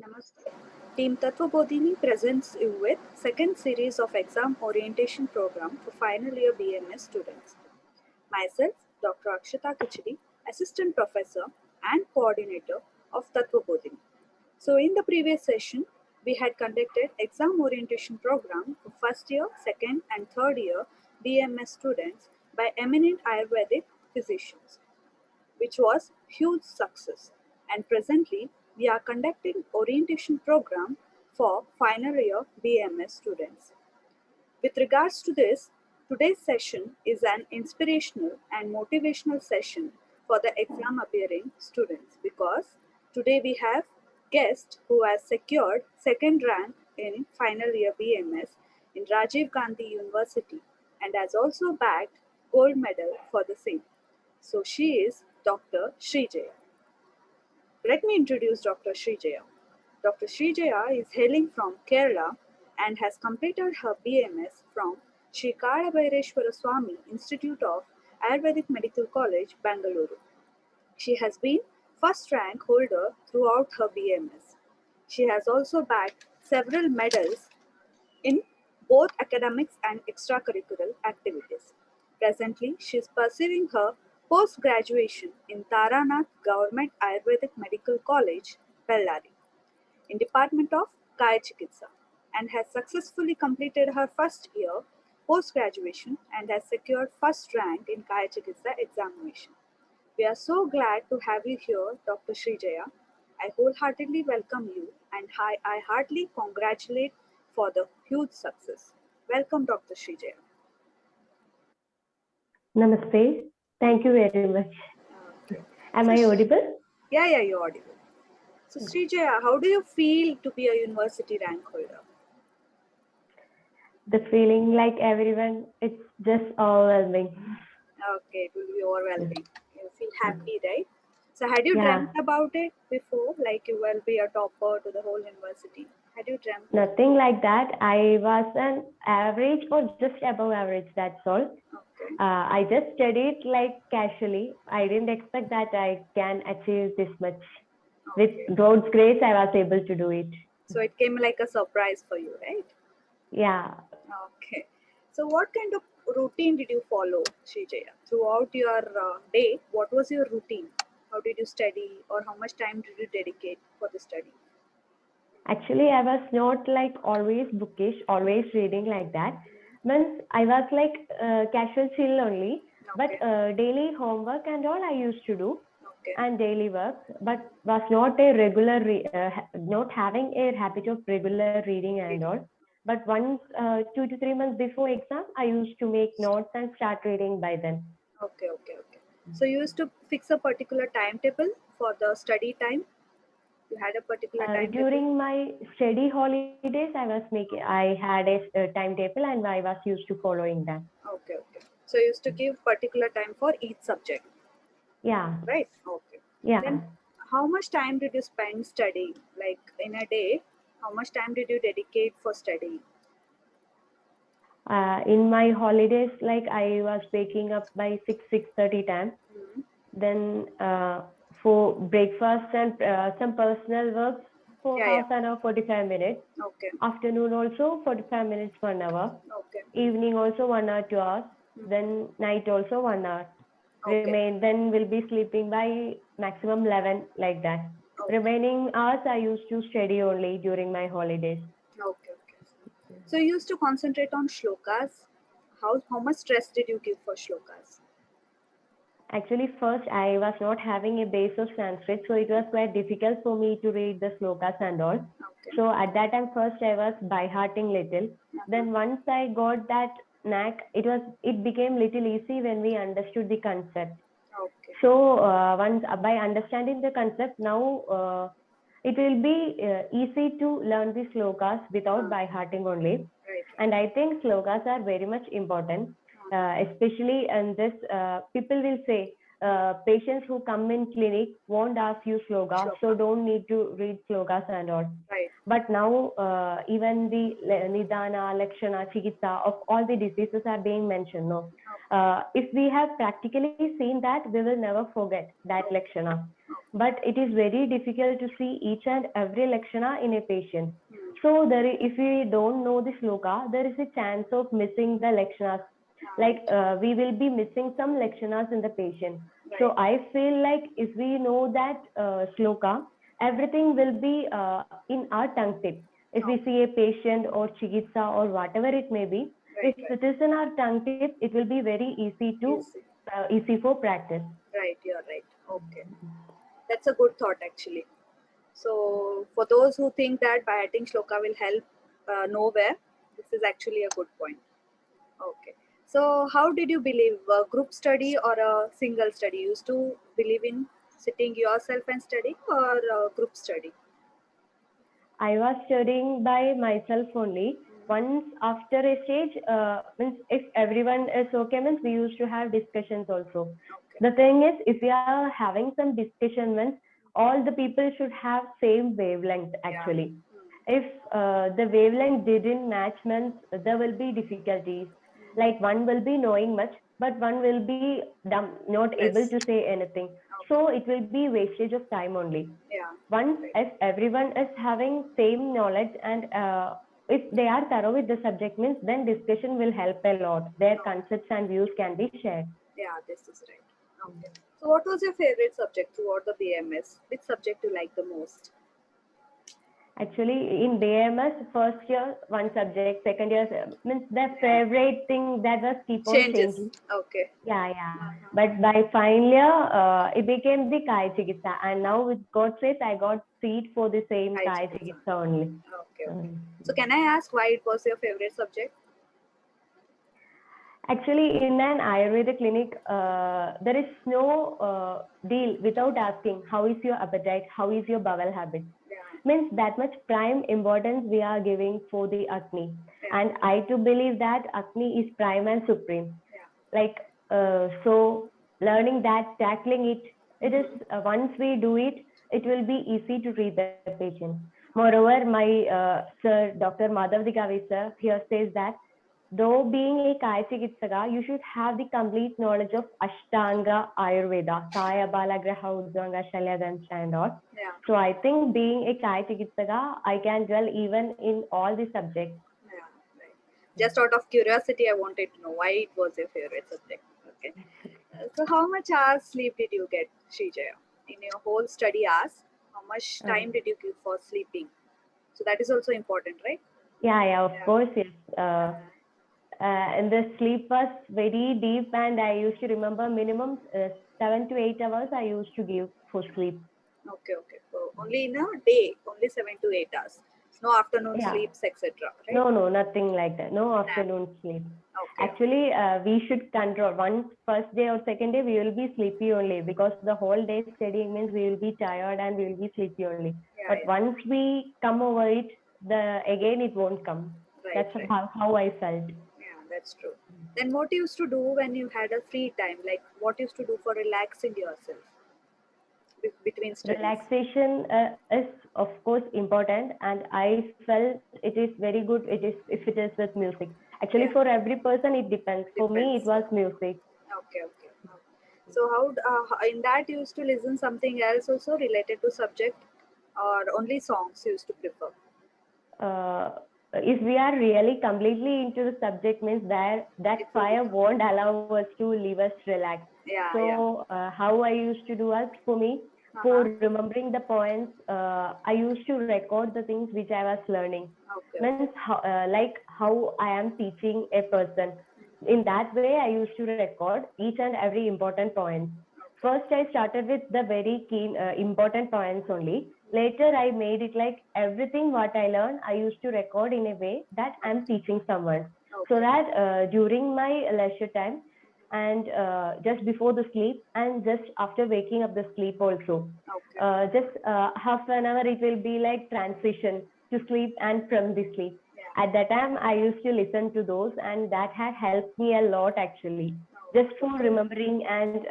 Namaste. Team Tatvabodhini presents you with second series of exam orientation program for final year BMS students. Myself, Dr. Akshata Kichidi, Assistant Professor and Coordinator of Tatvabodhini. So in the previous session, we had conducted exam orientation program for first year, second and third year BMS students by eminent Ayurvedic physicians, which was huge success. And presently, we are conducting orientation program for final year BMS students. With regards to this, today's session is an inspirational and motivational session for the exam appearing students because today we have guest who has secured second rank in final year BMS in Rajiv Gandhi University and has also bagged gold medal for the same. So she is Dr. Srijaya. Let me introduce Dr. Srijaya. Dr. Srijaya is hailing from Kerala and has completed her BMS from Sri Kalabhaireshwara Swami Institute of Ayurvedic Medical College, Bangalore. She has been first rank holder throughout her BMS. She has also bagged several medals in both academics and extracurricular activities. Presently, she is pursuing her post-graduation in Taranath Government Ayurvedic Medical College, Bellary, in Department of Kaya Chikitsa, and has successfully completed her first year post-graduation and has secured first rank in Kaya Chikitsa examination. We are so glad to have you here, Dr. Srijaya. I wholeheartedly welcome you and I heartily congratulate for the huge success. Welcome, Dr. Srijaya. Namaste. Thank you very much. Okay. Am So, I audible? yeah, you're audible. So, Srijaya, how do you feel to be a university rank holder? The feeling like everyone, it's just overwhelming. Okay, it will be overwhelming. You feel happy, right? So, had you Yeah, dreamt about it before? Like you will be a topper to the whole university? Had you dreamt it? nothing like that. I was an average or just above average, that's all. Okay. I just studied like casually. I didn't expect that I can achieve this much. With Okay. God's grace, I was able to do it. So it came like a surprise for you, right? Yeah, Okay. So what kind of routine did you follow, Srijaya? Throughout your day, what was your routine? How did you study or how much time did you dedicate for the study? actually, I was not like always bookish, always reading like that. Means I was like casual chill only, but Okay. daily homework and all I used to do, Okay. and daily work, but was not a regular, not having a habit of regular reading and all. But once 2 to 3 months before exam, I used to make notes and start reading by then. Okay. So you used to fix a particular timetable for the study time? You had a particular timetable? During my study holidays, I had a timetable and I was used to following that. Okay. So you used to give particular time for each subject, Yeah, right? Okay. yeah. Then how much time did you spend studying? Like in a day, how much time did you dedicate for studying? In my holidays, like I was waking up by 6:30 time. Hmm. Then for breakfast and some personal work for Yeah. half an hour, 45 minutes. Okay. Afternoon also 45 minutes, 1 hour. Okay. Evening also 1 hour, 2 hours. Hmm. Then night also 1 hour. Okay. Then will be sleeping by maximum 11 like that. Okay. Remaining hours I used to study only during my holidays. Okay. So you used to concentrate on shlokas. How much stress did you give for shlokas? Actually, first I was not having a base of Sanskrit, so it was quite difficult for me to read the slokas and all. Okay. So at that time, first I was by hearting little. Uh-huh. Then once I got that knack, it became little easy when we understood the concept. Okay. So once by understanding the concept, now it will be easy to learn the slokas without by hearting only. Right. And I think slokas are very much important, especially in this. People will say patients who come in clinic won't ask you slokas, so Shloka. don't need to read slokas and all. Right. But now even the nidana, lakshana, chikitsa of all the diseases are being mentioned. No, If we have practically seen that, we will never forget that Lakshana. But it is very difficult to see each and every Lakshana in a patient. So if we don't know the sloka, there is a chance of missing the Lakshanas. Like we will be missing some Lakshanas in the patient. So I feel like if we know that sloka, everything will be in our tongue tip. If we see a patient or chikitsa or whatever it may be, if it is in our tongue tip, it will be very easy for practice. Right, you're right. Okay. That's a good thought actually. So for those who think that Bhayating Shloka will help nowhere, this is actually a good point. Okay. So how did you believe, a group study or a single study? You used to believe in sitting yourself and studying, or a group study? I was studying by myself only. Once after a stage, means if everyone is okay, means we used to have discussions also. Okay. The thing is, if we are having some discussion, means all the people should have same wavelength actually. If the wavelength didn't match, means there will be difficulties. Like one will be knowing much, but one will be dumb, not able to say anything. So it will be wastage of time only. Yeah. Once if everyone is having same knowledge and if they are thorough with the subject, means then discussion will help a lot. Their concepts and views can be shared. Yeah, this is right. Okay. So what was your favorite subject throughout the BMS? Which subject you like the most? Actually, in BMS, first year one subject, second year means the favorite thing that was keep on Changes. changing. Okay. Yeah. But by final year, it became the Kai Chikitsa, and now with God's grace, I got seat for the same Kai Chikitsa only. Okay. So can I ask why it was your favorite subject? Actually, in an Ayurveda clinic, there is no deal without asking how is your appetite, how is your bowel habit. Means that much prime importance we are giving for the Agni. And I too believe that Agni is prime and supreme. Like, so learning that, tackling it, it is once we do it, it will be easy to read the patient. Moreover, my sir, Dr. Madhav Digavi sir, here says that though being a Kaya Chikitsaka, you should have the complete knowledge of Ashtanga Ayurveda, Kaya, Balagraha, Ujjanga, Shalyadansha and all. So I think being a Kaya Chikitsaka, I can dwell even in all the subjects. Just out of curiosity, I wanted to know why it was your favorite subject. Okay. So how much hours sleep did you get, Srijaya? In your whole study hours, how much time did you give for sleeping? So that is also important, right? Yeah, of course, yes. And the sleep was very deep, and I used to remember minimum 7 to 8 hours I used to give for sleep. Okay. So only in a day, only 7 to 8 hours. No afternoon sleeps, etc. Right? No, nothing like that. No afternoon sleep. Okay. Actually, we should control. Once first day or second day, we will be sleepy only because the whole day studying means we will be tired and we will be sleepy only. But once we come over it, again it won't come. That's how I felt. Yeah, that's true. Then what you used to do when you had a free time? Like what you used to do for relaxing yourself between studies? Relaxation is of course important, and I felt it is very good. It is if it is with music. Actually, for every person it depends. For me, it was music. Okay. So how in that you used to listen something else also related to subject, or only songs you used to prefer? If we are really completely into the subject, means that fire won't allow us to leave us relaxed. So how I used to do it for me, for remembering the points, I used to record the things which I was learning. Means like how I am teaching a person. In that way, I used to record each and every important point. First, I started with the very key important points only. Later, I made it like everything what I learned, I used to record in a way that I'm teaching someone. So that during my leisure time and just before the sleep and just after waking up the sleep also, just half an hour it will be like transition to sleep and from the sleep. At that time, I used to listen to those, and that had helped me a lot actually, just for remembering and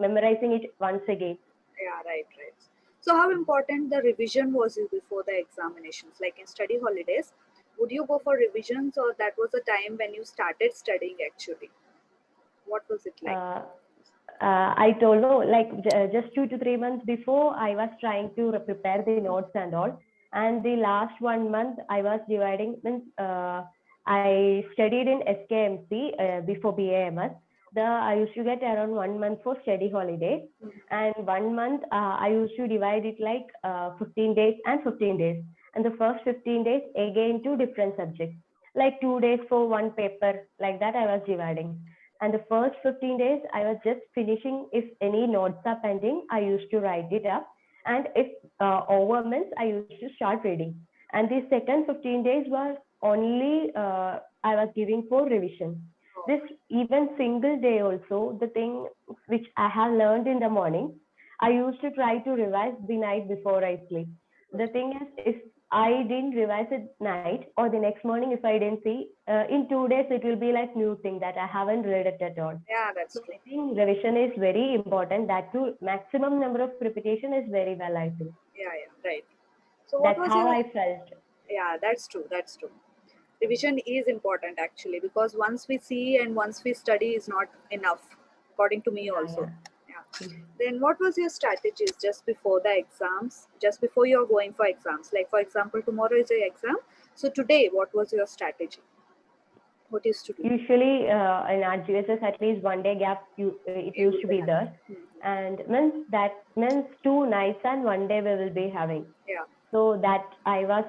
memorizing it once again. Yeah, right. So how important the revision was you before the examinations? Like in study holidays, would you go for revisions, or that was a time when you started studying actually? What was it like? I told no, like just 2 to 3 months before, I was trying to prepare the notes and all. And the last 1 month, I was dividing. Means I studied in SKMC before BAMS. I used to get around 1 month for study holiday, and 1 month I used to divide it like 15 days and 15 days. And the first 15 days again two different subjects, like 2 days for one paper, like that I was dividing. And the first 15 days, I was just finishing. If any notes are pending, I used to write it up. And if over means, I used to start reading. And the second 15 days was only I was giving for revision. This even single day also, the thing which I have learned in the morning, I used to try to revise the night before I sleep. The thing is, if I didn't revise it night or the next morning, if I didn't see, in 2 days, it will be like new thing that I haven't read it at all. Yeah, that's So true. I think revision is very important. That too, maximum number of repetition is very well, I think. Yeah, yeah, right. So what That's was how your? I felt. Yeah, that's true. That's true. Revision is important actually, because once we see and once we study is not enough, according to me Yeah, also. yeah. Yeah. Then what was your strategies just before the exams, just before you're going for exams? Like for example, tomorrow is your exam. So today, what was your strategy? What used to do? Usually, in our GSS, at least 1 day gap, it You used will to be be having. there. Mhm. And means that means 2 nights and 1 day we will be having. Yeah. So that I was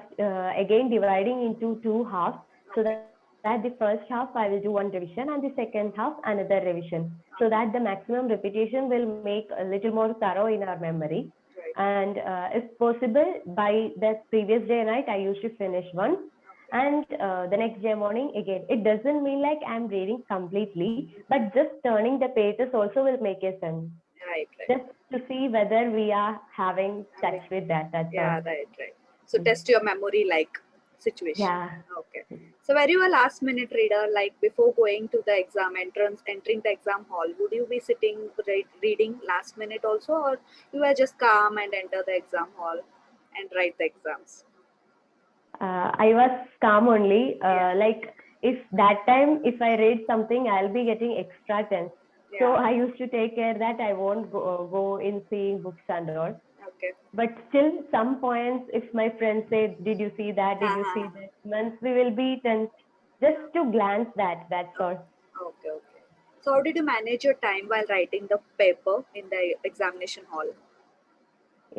again dividing into two halves, so Okay. that the first half I will do one revision and the second half another revision, so that the maximum repetition will make a little more thorough in our memory. Right. And if possible, by the previous day night, I used to finish one, Okay. and the next day morning again. It doesn't mean like I'm reading completely, but just turning the pages also will make a sense, Right. Right. just to see whether we are having I touch mean, with that. That's yeah. all. Right. Right. So test your memory like situation. Yeah. Okay. So were you a last minute reader? Like before going to the exam entrance, entering the exam hall, would you be sitting reading last minute also, or you were just calm and enter the exam hall and write the exams? I was calm only. Yeah. Like if that time, if I read something, I'll be getting extra tense. So Yeah. I used to take care that I won't go in seeing books and all. Okay. But still, some points, if my friends say, "Did you see that? Did you see Uh-huh. this?" Once we will be tense, just to glance that. That's all. Okay. Okay. So how did you manage your time while writing the paper in the examination hall?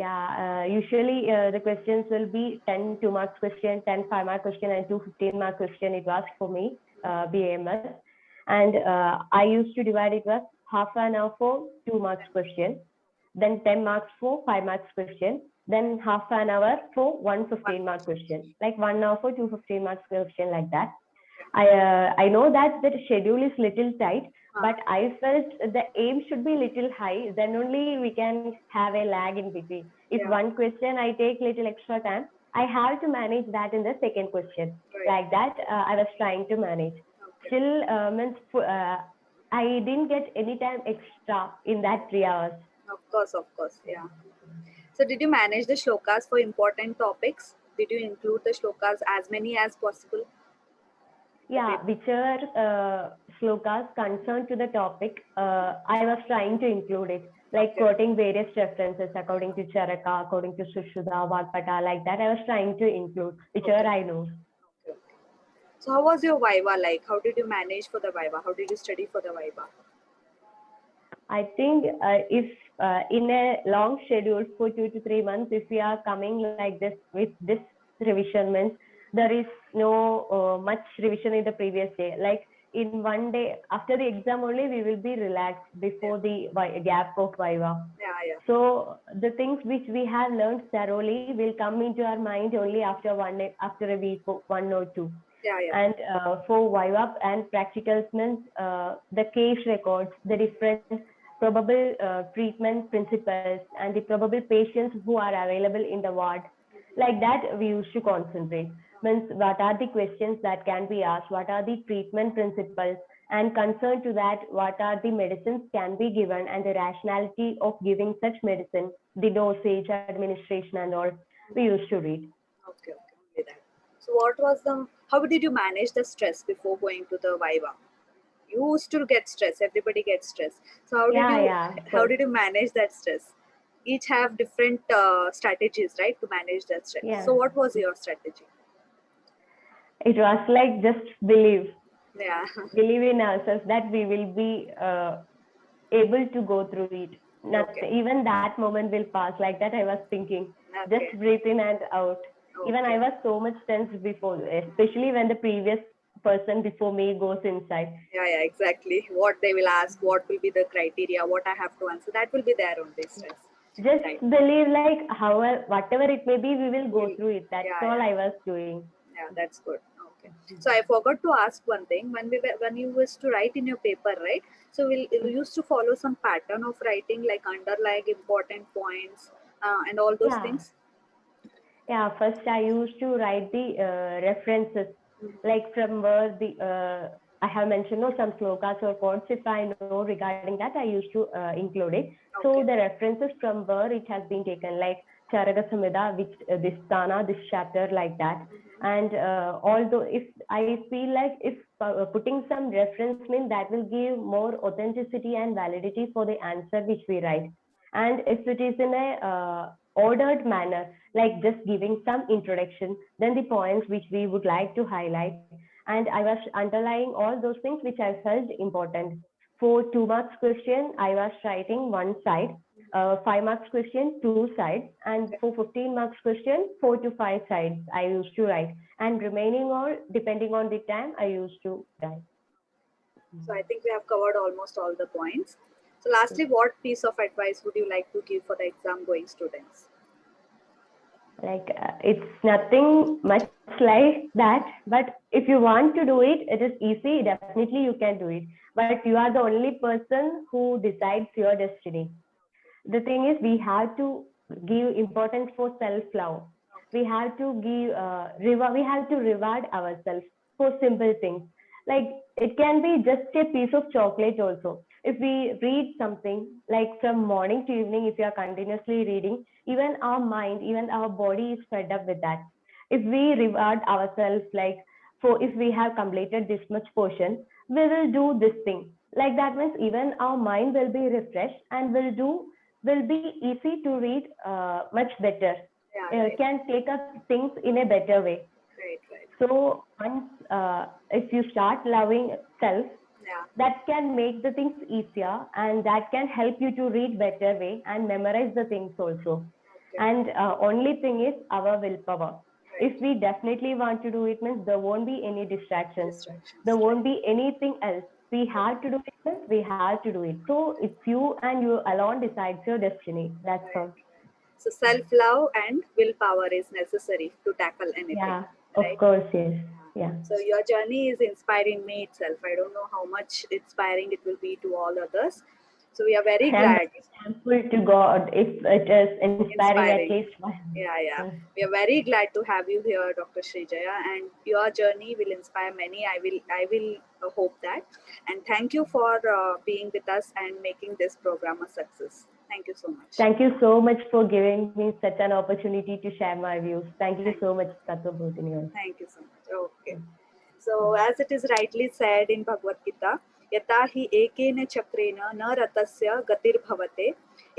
Yeah, usually the questions will be 10 2 marks question, 10 5 mark question, and 2 15-mark question. It was for me, BAMS. And I used to divide it was half an hour for 2 marks question, then 10 marks for 5 marks question, then half an hour for one One 15-mark question. question, like 1 hour for 2 15-mark question, like that. Okay. I know that the schedule is little tight, Uh, but I felt the aim should be little high. Then only we can have a lag in between. If yeah. one question I take little extra time, I have to manage that in the second question. Right. Like that, I was trying to manage. Okay. Still, means I didn't get any time extra in that 3 hours. Of course. Of course. Yeah. So did you manage the shlokas for important topics? Did you include the shlokas as many as possible in the Yeah, paper? whichever slokas concerned to the topic, I was trying to include it, like Okay. quoting various references according to Charaka, according to Sushuda, Vakpata, like that. I was trying to include whichever Okay. I know. Okay. Okay. So how was your Viva like? How did you manage for the Viva? How did you study for the Viva? I think if in a long schedule for 2 to 3 months, if we are coming like this with this revision means there is no much revision in the previous day. Like in 1 day after the exam only, we will be relaxed Yeah. before the gap of Viva. Yeah. Yeah. So the things which we have learned thoroughly will come into our mind only after 1 day, after a week, 1 or 2. Yeah. Yeah. And for Viva and practicals means the case records, the different probable treatment principles, and the probable patients who are available in the ward. Like that, we used to concentrate. Means what are the questions that can be asked? What are the treatment principles? And concerned to that, what are the medicines can be given and the rationality of giving such medicine, the dosage, administration, and all. We used to read. Okay. Okay. Only that. So what was the? How did you manage the stress before going to the Viva? You used to get stress. Everybody gets stress. So how did you of how course. did you manage that stress? Each have different strategies, right, to manage that stress. Yeah, So what was your strategy? it was like just Yeah. believe in ourselves that we will be able to go through it. Okay. Nothing, even that moment will pass. Like that, I was thinking, just Okay. breathe in and out. Even I Okay. was so much tense before, especially when the previous person before me goes inside. Yeah, exactly. What they will ask, what will be the criteria, what I have to answer, that will be there on this stress. Just Right. believe, like, however, whatever it may be, we will go Will through it. That's yeah, all yeah. I was doing. Yeah, that's good. Okay. So I forgot to ask one thing. When you used to write in your paper, right? So we used to follow some pattern of writing, like underline important points and all those Yeah. things. Yeah, first I used to write the references, like from where the I have mentioned some slokas or quotes. If I know regarding that, I used to include it. So Okay. the references from where it has been taken, like Charaka Samhita, which this Tana, this chapter, like that. And although if I feel like if putting some reference means that will give more authenticity and validity for the answer which we write. And if it is in a ordered manner, like just giving some introduction, then the points which we would like to highlight. And I was underlying all those things which I felt important. For 2 marks question, I was writing one side, 5 marks question, two sides, and for 15 marks question, 4 to 5 sides I used to write. And remaining all, depending on the time, I used to write. So I think we have covered almost all the points. So lastly, what piece of advice would you like to give for the exam going students? Like it's nothing much like that, but if you want to do it, it is easy. Definitely you can do it, but you are the only person who decides your destiny. The thing is, we have to give importance for self love. We have to give we have to reward ourselves for simple things. Like it can be just a piece of chocolate also. If we read something, like from morning to evening, if you are continuously reading, even our mind, even our body is fed up with that. If we reward ourselves, like, for if we have completed this much portion, we will do this thing. Like that means even our mind will be refreshed and will be easy to read much better. Yeah, right. Can take up things in a better way. Right, right. So once if you start loving self, Yeah. that can make the things easier, and that can help you to read better way and memorize the things also. Okay. And only thing is our willpower. Right. If we definitely want to do it, means there won't be any distractions. Distractions. There Right. won't be anything else. We have to do it, means we have to do it. So it's you and you alone decides your destiny. That's Right. all. So self-love and willpower is necessary to tackle anything, Yeah, of right? course, yes. Yeah. So your journey is inspiring me itself. I don't know how much inspiring it will be to all others. So we are very I'm glad. very thankful to God if it is inspiring at Inspiring. least one. Yeah, yeah. Yeah. We are very glad to have you here, Dr. Srijaya, and your journey will inspire many. I will hope that. And thank you for being with us and making this program a success. Thank you so much. Thank you so much for giving me such an opportunity to share my views. Thank you Thank, so much, Tattva Bhutini. thank you so much. Okay. So, as it is rightly said in Bhagavad Gita, यथा हि एकेन चक्रेण न रथस्य गतिर्भवते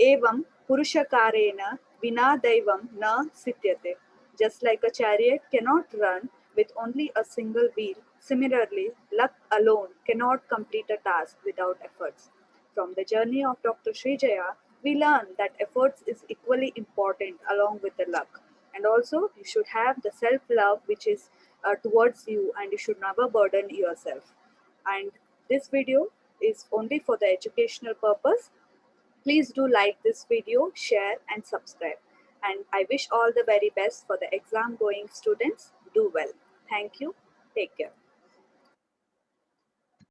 एवं पुरुषकारेण विना दैवं न सिद्ध्यते. Just like a chariot cannot run with only a single wheel, similarly, luck alone cannot complete a task without efforts. From the journey of Dr. Srijaya, we learn that efforts is equally important along with the luck. And also, you should have the self love which is towards you, and you should never burden yourself. And this video is only for the educational purpose. Please do like this video, share, and subscribe. And I wish all the very best for the exam going students. Do well. Thank you. Take care.